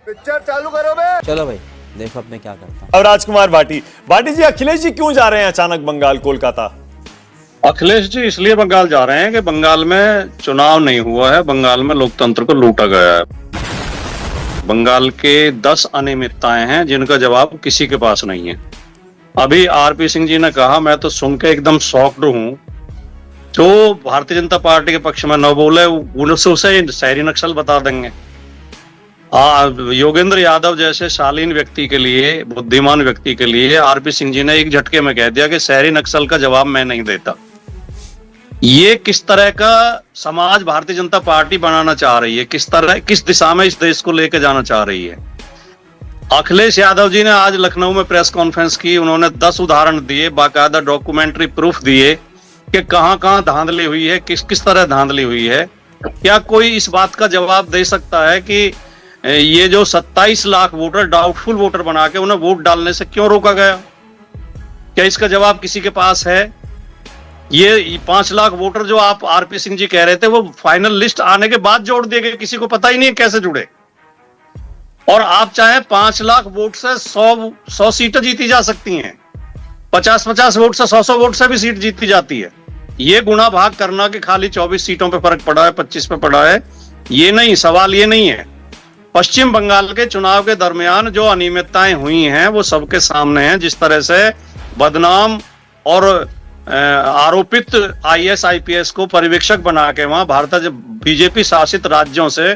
Picture चालू करो बे। चलो भाई देखो अब मैं क्या करता हूँ। अब राजकुमार भाटी जी, अखिलेश जी क्यों जा रहे हैं अचानक बंगाल कोलकाता? अखिलेश जी इसलिए बंगाल जा रहे हैं कि बंगाल में चुनाव नहीं हुआ है, बंगाल में लोकतंत्र को लूटा गया है। बंगाल के 10 अनियमितताएं हैं जिनका जवाब किसी के पास नहीं है। अभी आरपी सिंह जी ने कहा, मैं तो सुन के एकदम शॉक्ड हूं, जो भारतीय जनता पार्टी के पक्ष में न बोले उसे शहरी नक्सल बता देंगे। योगेंद्र यादव जैसे शालीन व्यक्ति के लिए, बुद्धिमान व्यक्ति के लिए आरपी सिंह जी ने एक झटके में कह दिया कि शहरी नक्सल का जवाब मैं नहीं देता। ये किस तरह का समाज भारतीय जनता पार्टी बनाना चाह रही है, किस दिशा में इस देश को लेकर जाना चाह रही है। अखिलेश यादव जी ने आज लखनऊ में प्रेस कॉन्फ्रेंस की, उन्होंने 10 उदाहरण दिए, बाकायदा डॉक्यूमेंट्री प्रूफ दिए कि कहां धांधली हुई है, किस तरह धांधली हुई है। क्या कोई इस बात का जवाब दे सकता है कि ये जो 27 लाख वोटर डाउटफुल वोटर बना के उन्हें वोट डालने से क्यों रोका गया? क्या इसका जवाब किसी के पास है? ये 5 लाख वोटर जो आप आरपी सिंह जी कह रहे थे, वो फाइनल लिस्ट आने के बाद जोड़ दिए गए, किसी को पता ही नहीं है कैसे जुड़े। और आप चाहे 5 लाख वोट से 100 सीटें जीती जा सकती हैं, 50-50 वोट से 100 वोट से भी सीट जीती जाती है। ये गुणा भाग करना कि खाली 24 सीटों पे फर्क पड़ा है, 25 पे पड़ा है, ये नहीं, सवाल ये नहीं है। पश्चिम बंगाल के चुनाव के दरमियान जो अनियमितताएं हुई हैं वो सबके सामने हैं। जिस तरह से बदनाम और आरोपित IAS IPS को पर्यवेक्षक बना के वहां भारतीय बीजेपी शासित राज्यों से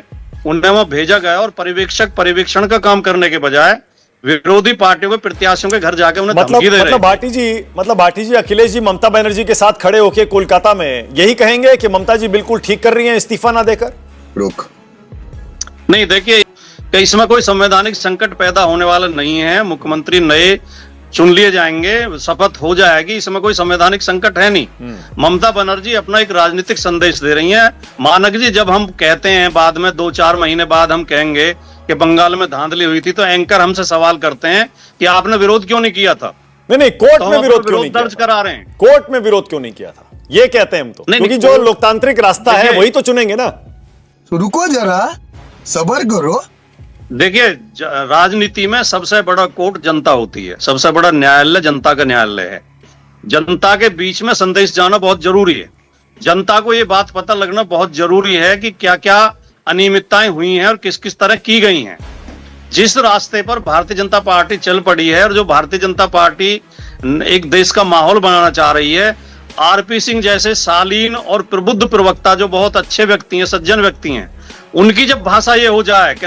उन्हें वहां भेजा गया और पर्यवेक्षण का काम करने के बजाय विरोधी पार्टियों के प्रत्याशियों के घर जाके उन्हें धमकी दे रहे हैं। मतलब भाटी जी, अखिलेश जी ममता बनर्जी के साथ खड़े होकर कोलकाता में यही कहेंगे कि ममता जी बिल्कुल ठीक कर रही हैं इस्तीफा ना देकर? रुक नहीं, देखिए कि इसमें कोई संवैधानिक संकट पैदा होने वाला नहीं है। मुख्यमंत्री नए चुन लिए जाएंगे, शपथ हो जाएगी, इसमें कोई संवैधानिक संकट है नहीं। ममता बनर्जी अपना एक राजनीतिक संदेश दे रही हैं। मानक जी, जब हम कहते हैं बाद में 2-4 महीने बाद हम कहेंगे कि बंगाल में धांधली हुई थी, तो एंकर हमसे सवाल करते हैं कि आपने विरोध क्यों नहीं किया था? नहीं, कोर्ट में विरोध क्यों नहीं दर्ज करा रहे हैं? कोर्ट में विरोध क्यों नहीं किया था ये कहते हैं हम तो, क्योंकि जो लोकतांत्रिक रास्ता है वही तो चुनेंगे ना। तो रुको जरा, सब्र करो। देखिए, राजनीति में सबसे बड़ा कोर्ट जनता होती है, सबसे बड़ा न्यायालय जनता का न्यायालय है। जनता के बीच में संदेश जाना बहुत जरूरी है। जनता को ये बात पता लगना बहुत जरूरी है कि क्या क्या अनियमितताएं हुई हैं और किस किस तरह की गई हैं। जिस रास्ते पर भारतीय जनता पार्टी चल पड़ी है और जो भारतीय जनता पार्टी एक देश का माहौल बनाना चाह रही है, आरपी सिंह जैसे शालीन और प्रबुद्ध प्रवक्ता जो बहुत अच्छे व्यक्ति हैं, सज्जन व्यक्ति हैं, उनकी जब भाषा ये हो जाए कि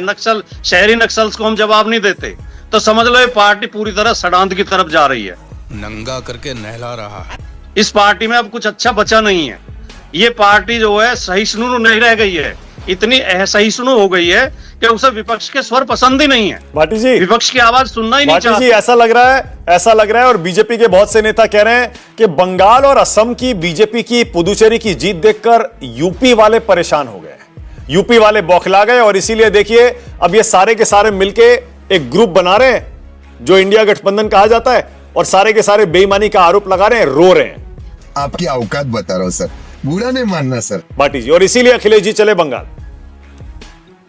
शहरी नक्सल्स को हम जवाब नहीं देते, तो समझ लो ये पार्टी पूरी तरह सड़ांध की तरफ जा रही है, नंगा करके नहला रहा है। इस पार्टी में अब कुछ अच्छा बचा नहीं है। ये पार्टी जो है सहिष्णु नहीं रह गई है, इतनी असहिष्णु हो गई है कि उसे विपक्ष के स्वर पसंद ही नहीं है। भाटी जी, विपक्ष की आवाज सुनना ही नहीं चाहता। भाटी जी, ऐसा लग रहा है और बीजेपी के बहुत से नेता कह रहे हैं कि बंगाल और असम की बीजेपी की पुदुचेरी की जीत देखकर यूपी वाले परेशान हो गए, यूपी वाले बौखला गए, और इसीलिए देखिए अब ये सारे के सारे मिलके एक ग्रुप बना रहे हैं जो इंडिया गठबंधन कहा जाता है, और सारे के सारे बेईमानी का आरोप लगा रहे हैं, रो रहे हैं। आपकी औकात बता रहा हूं सर, बुरा नहीं मानना सर। भाटी जी, और इसीलिए अखिलेश जी चले बंगाल।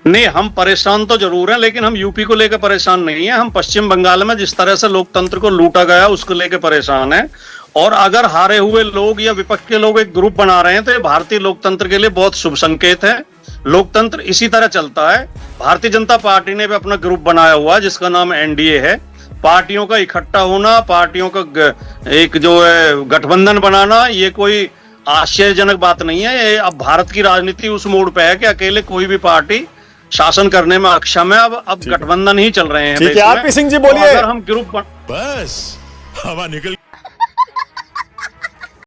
नहीं, हम परेशान तो जरूर हैं, लेकिन हम यूपी को लेकर परेशान नहीं है। हम पश्चिम बंगाल में जिस तरह से लोकतंत्र को लूटा गया उसको लेकर परेशान है। और अगर हारे हुए लोग या विपक्ष के लोग एक ग्रुप बना रहे हैं तो ये भारतीय लोकतंत्र के लिए बहुत शुभ संकेत है। लोकतंत्र इसी तरह चलता है। भारतीय जनता पार्टी ने भी अपना ग्रुप बनाया हुआ है जिसका नाम NDA है। पार्टियों का इकट्ठा होना, पार्टियों का एक जो है गठबंधन बनाना, ये कोई आश्चर्यजनक बात नहीं है। ये अब भारत की राजनीति उस मोड़ पे है कि अकेले कोई भी पार्टी शासन करने में अक्षम है। अब गठबंधन ही चल रहे हैं। ठीक है, आरपी सिंह जी बोलिए। अगर हम ग्रुप बस हवा निकल